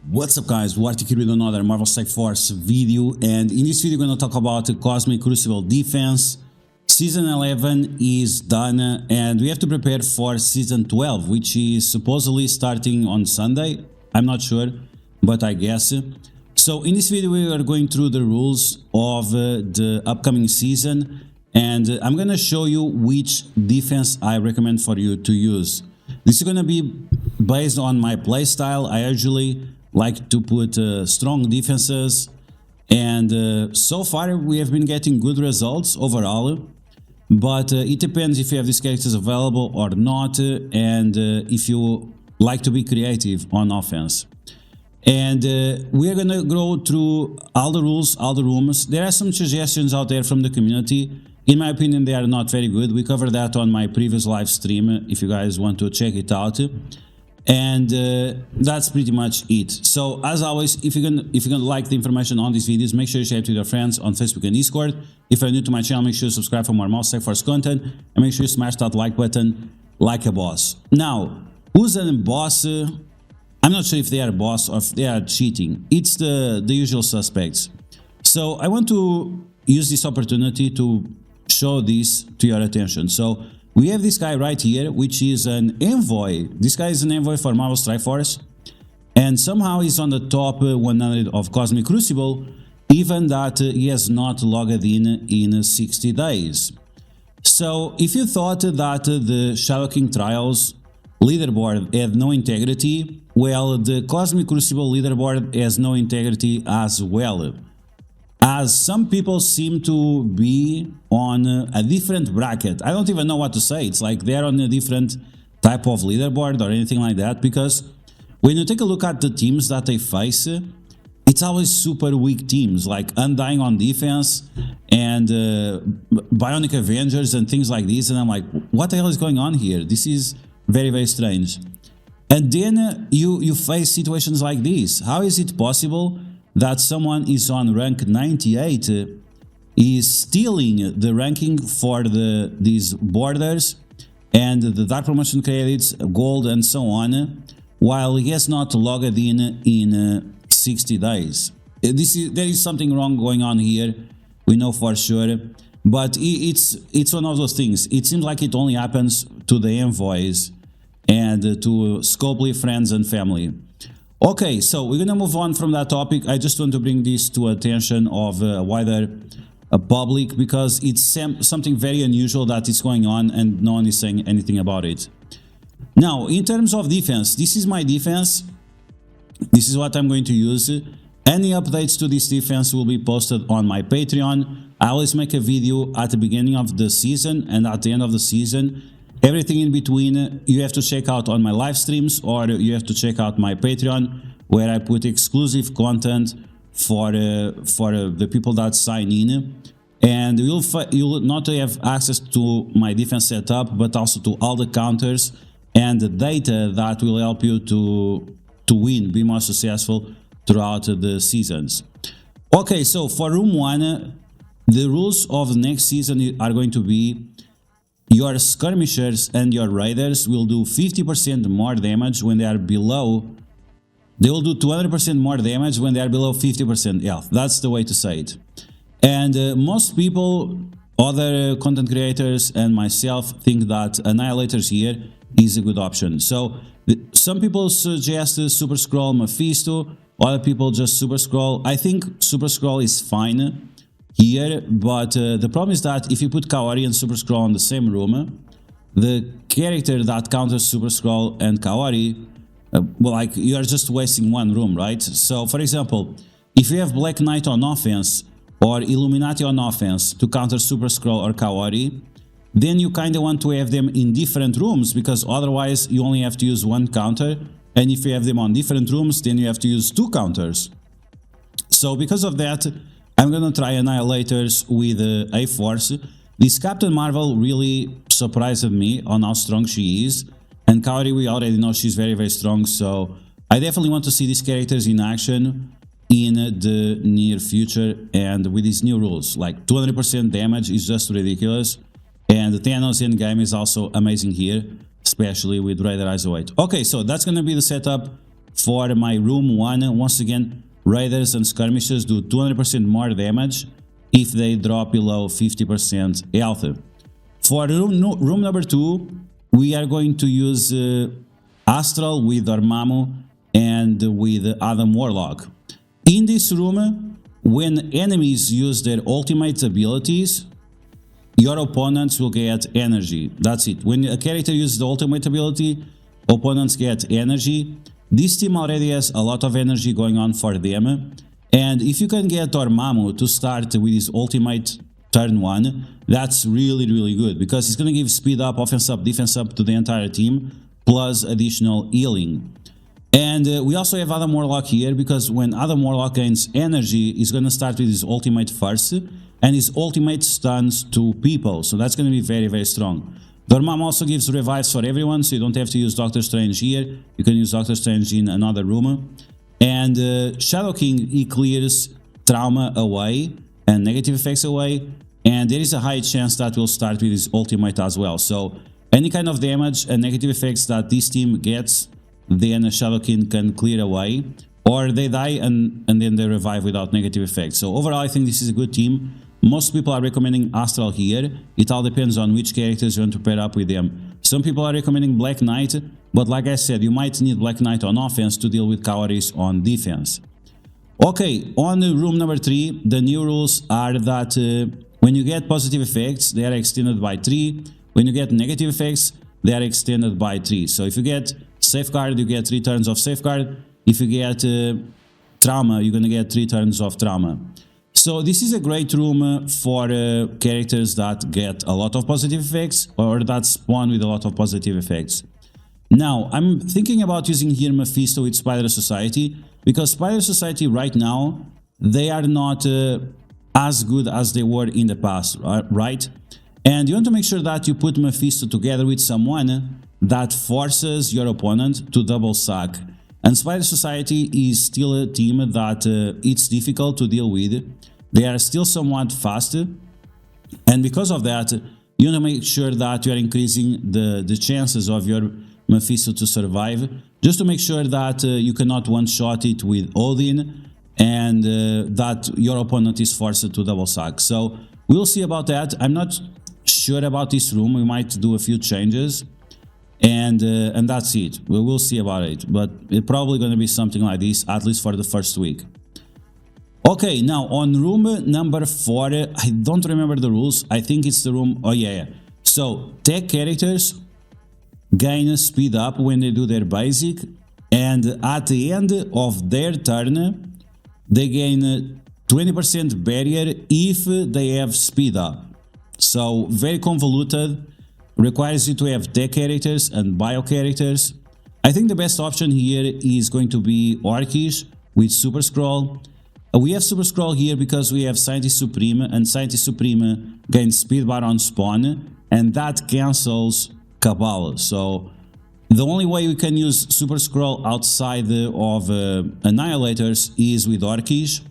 What's up guys, DuArktik here with another Marvel Strike Force video, and in this video we're going to talk about the Cosmic Crucible defense. Season 11 is done and we have to prepare for Season 12, which is supposedly starting on Sunday. I'm not sure, but I guess. So in this video we are going through the rules of the upcoming season, and I'm going to show you which defense I recommend for you to use. This is going to be based on my playstyle. I usually like to put strong defenses, and so far we have been getting good results overall, but it depends if you have these characters available or not, and if you like to be creative on offense. And we are gonna go through all the rules, all the rooms. There are some suggestions out there from the community. In my opinion, they are not very good. We covered that on my previous live stream if you guys want to check it out. And that's pretty much it. So as always, if you're gonna like the information on these videos, make sure you share it with your friends on Facebook and Discord. If you're new to my channel, make sure you subscribe for more Strike Force content, and make sure you smash that like button like a boss. Now, who's a boss? I'm not sure if they are a boss or if they are cheating. It's the usual suspects. So I want to use this opportunity to show this to your attention. So we have this guy right here, which is an envoy. This guy is an envoy for Marvel Strike Force, and somehow he's on the top 100 of Cosmic Crucible, even that he has not logged in 60 days. So if you thought that the Shadow King Trials leaderboard had no integrity, well, the Cosmic Crucible leaderboard has no integrity as well, as some people seem to be on a different bracket. I don't even know what to say. It's like they're on a different type of leaderboard or anything like that, because when you take a look at the teams that they face, it's always super weak teams like Undying on defense and Bionic Avengers and things like this, and I'm like, what the hell is going on here? This is very, very strange. And then you face situations like this. How is it possible that someone is on rank 98, is stealing the ranking for these borders and the dark promotion credits, gold and so on, while he has not logged in 60 days? There is something wrong going on here, we know for sure, but it's one of those things. It seems like it only happens to the envoys and to Scopely friends and family. Okay, so we're gonna move on from that topic. I just want to bring this to attention of a wider public, because it's something very unusual that is going on and no one is saying anything about it. Now, in terms of defense, this is my defense. This is what I'm going to use. Any updates to this defense will be posted on my Patreon. I always make a video at the beginning of the season and at the end of the season. Everything in between you have to check out on my live streams, or you have to check out my Patreon, where I put exclusive content for the people that sign in, and you'll not only have access to my defense setup, but also to all the counters and the data that will help you to win, be more successful throughout the seasons. Okay, so for room 1, the rules of the next season are going to be: your skirmishers and your raiders will do 50% more damage when they are below. They will do 200% more damage when they are below 50% health. That's the way to say it. And most people, other content creators and myself, think that Annihilators here is a good option. So some people suggest Super Scroll Mephisto, other people just Super Scroll. I think Super Scroll is fine here, but the problem is that if you put Kaori and Super Scroll in the same room, the character that counters Super Scroll and Kaori, well, like, you are just wasting one room, right? So for example, if you have Black Knight on offense or Illuminati on offense to counter Super Scroll or Kaori, then you kind of want to have them in different rooms, because otherwise you only have to use one counter, and if you have them on different rooms, then you have to use 2 counters. So because of that, I'm gonna try Annihilators with A-Force. This Captain Marvel really surprised me on how strong she is, and Kaori, we already know she's very, very strong, so I definitely want to see these characters in action in the near future, and with these new rules. Like 200% damage is just ridiculous, and the Thanos endgame is also amazing here, especially with Raider Eyes Await. Okay, so that's gonna be the setup for my room 1, once again, raiders and skirmishers do 200% more damage if they drop below 50% health. For room number 2, we are going to use Astral with Dormammu and with Adam Warlock. In this room, when enemies use their ultimate abilities, your opponents will get energy. That's it. When a character uses the ultimate ability, opponents get energy. This team already has a lot of energy going on for them. And if you can get Dormammu to start with his ultimate turn 1, that's really, really good, because it's going to give speed up, offense up, defense up to the entire team, plus additional healing. And we also have Adam Warlock here, because when Adam Warlock gains energy, he's going to start with his ultimate first, and his ultimate stuns 2 people, so that's going to be very, very strong. Dormammu also gives revives for everyone, so you don't have to use Doctor Strange here. You can use Doctor Strange in another room. And Shadow King, he clears trauma away and negative effects away, and there is a high chance that will start with his ultimate as well. So any kind of damage and negative effects that this team gets, then Shadow King can clear away, or they die and then they revive without negative effects. So overall, I think this is a good team. Most people are recommending Astral here. It all depends on which characters you want to pair up with them. Some people are recommending Black Knight, but like I said, you might need Black Knight on offense to deal with Cowardice on defense. Okay, on room number 3, the new rules are that when you get positive effects, they are extended by 3. When you get negative effects, they are extended by 3. So if you get Safeguard, you get 3 turns of Safeguard. If you get Trauma, you're going to get 3 turns of Trauma. So this is a great room for characters that get a lot of positive effects or that spawn with a lot of positive effects. Now, I'm thinking about using here Mephisto with Spider Society, because Spider Society right now, they are not as good as they were in the past, right? And you want to make sure that you put Mephisto together with someone that forces your opponent to double sack. And Spider Society is still a team that it's difficult to deal with. They are still somewhat fast, and because of that, you want to make sure that you are increasing the chances of your Mephisto to survive, just to make sure that you cannot one-shot it with Odin, and that your opponent is forced to double sack. So we'll see about that. I'm not sure about this room. We might do a few changes, and that's it. We will see about it, but it's probably going to be something like this, at least for the first week. Okay, now on room number 4, I don't remember the rules. I think it's the room, oh yeah. So tech characters gain speed up when they do their basic, and at the end of their turn, they gain 20% barrier if they have speed up. So very convoluted, requires you to have tech characters and bio characters. I think the best option here is going to be Orcish with Super Scroll. We have Super Scroll here because we have Scientist Supreme, and Scientist Supreme gains speed bar on spawn, and that cancels Cabal. So the only way we can use Super Scroll outside of Annihilators is with Orcish.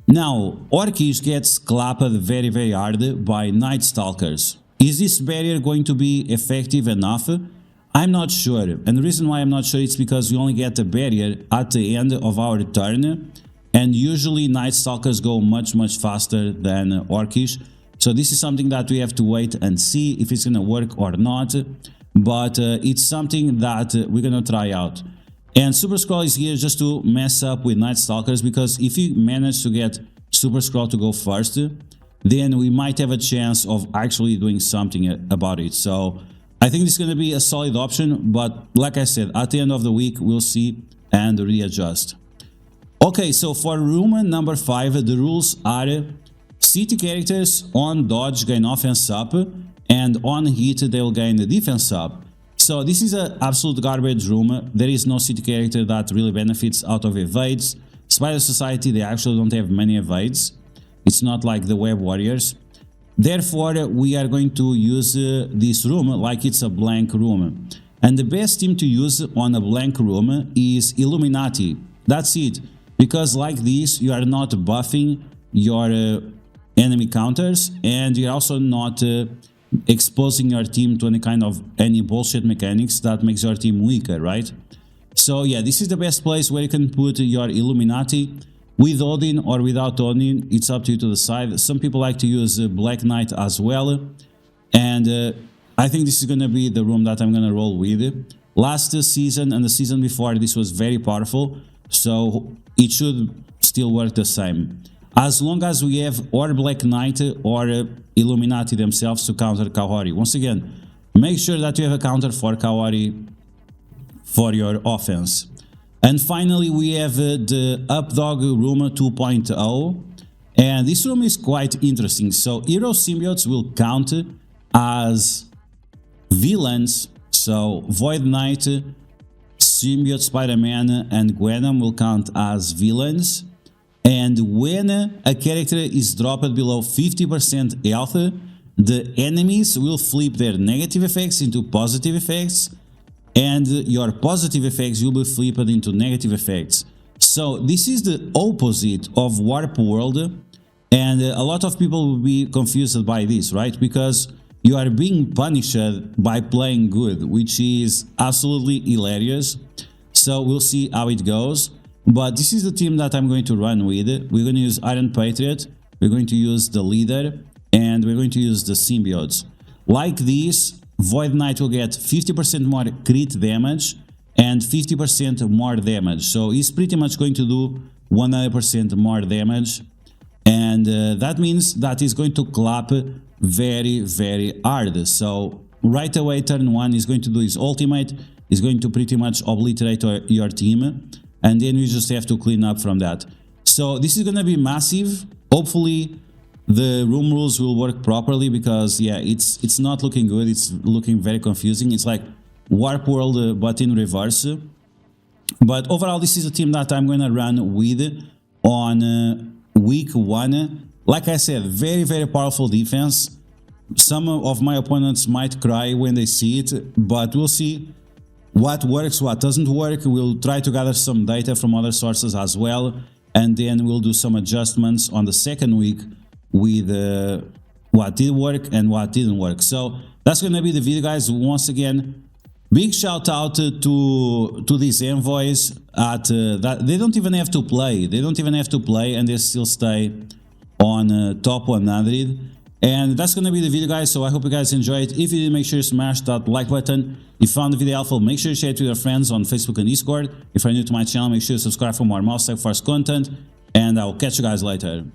Now, Orcish gets clapped very, very hard by Night Stalkers. Is this barrier going to be effective enough? I'm not sure, and the reason why I'm not sure is because we only get a barrier at the end of our turn, and usually Night Stalkers go much faster than Orcish. So this is something that we have to wait and see if it's gonna work or not, but it's something that we're gonna try out. And Super Scroll is here just to mess up with Night Stalkers, because if you manage to get Super Scroll to go first, then we might have a chance of actually doing something about it. So I think this is gonna be a solid option, but like I said, at the end of the week, we'll see and readjust. Okay, so for room number 5, the rules are city characters on dodge gain offense up, and on hit they will gain the defense up. So this is an absolute garbage room. There is no city character that really benefits out of evades. Spider Society, they actually don't have many evades. It's not like the Web Warriors. Therefore, we are going to use this room like it's a blank room. And the best team to use on a blank room is Illuminati. That's it. Because like this, you are not buffing your enemy counters, and you're also not exposing your team to any bullshit mechanics that makes your team weaker, right? So yeah, this is the best place where you can put your Illuminati. With Odin or without Odin, it's up to you to decide. Some people like to use Black Knight as well. And I think this is going to be the room that I'm going to roll with. Last season and the season before, this was very powerful. So it should still work the same. As long as we have or Black Knight or Illuminati themselves to counter Kaori. Once again, make sure that you have a counter for Kaori for your offense. And finally, we have the Updog Room 2.0. And this room is quite interesting. So hero symbiotes will count as villains. So Void Knight, Symbiote Spider-Man, and Gwenom will count as villains. And when a character is dropped below 50% health, the enemies will flip their negative effects into positive effects, and your positive effects will be flipped into negative effects. So this is the opposite of Warp World, and a lot of people will be confused by this, right? Because you are being punished by playing good, which is absolutely hilarious. So we'll see how it goes. But this is the team that I'm going to run with. We're going to use Iron Patriot, we're going to use the Leader, and we're going to use the Symbiotes. Like this, Void Knight will get 50% more crit damage and 50% more damage. So he's pretty much going to do 100% more damage. And that means that he's going to clap very, very hard. So right away, turn 1, he's going to do his ultimate. He's going to pretty much obliterate your team. And then we just have to clean up from that. So this is going to be massive. Hopefully the room rules will work properly, because yeah, it's not looking good. It's looking very confusing. It's like Warp World but in reverse. But overall, this is a team that I'm going to run with on week 1. Like I said, very, very powerful defense. Some of my opponents might cry when they see it, but we'll see what works, what doesn't work. We'll try to gather some data from other sources as well, and then we'll do some adjustments on the second week with what did work and what didn't work. So that's going to be the video, guys. Once again, big shout out to these envoys at that they don't even have to play. They don't even have to play, and they still stay on top 100. And that's going to be the video, guys. So I hope you guys enjoy it. If you did, make sure you smash that like button. If you found the video helpful, make sure you share it with your friends on Facebook and Discord. If you're new to my channel, make sure you subscribe for more mouse tech first content. And I'll catch you guys later.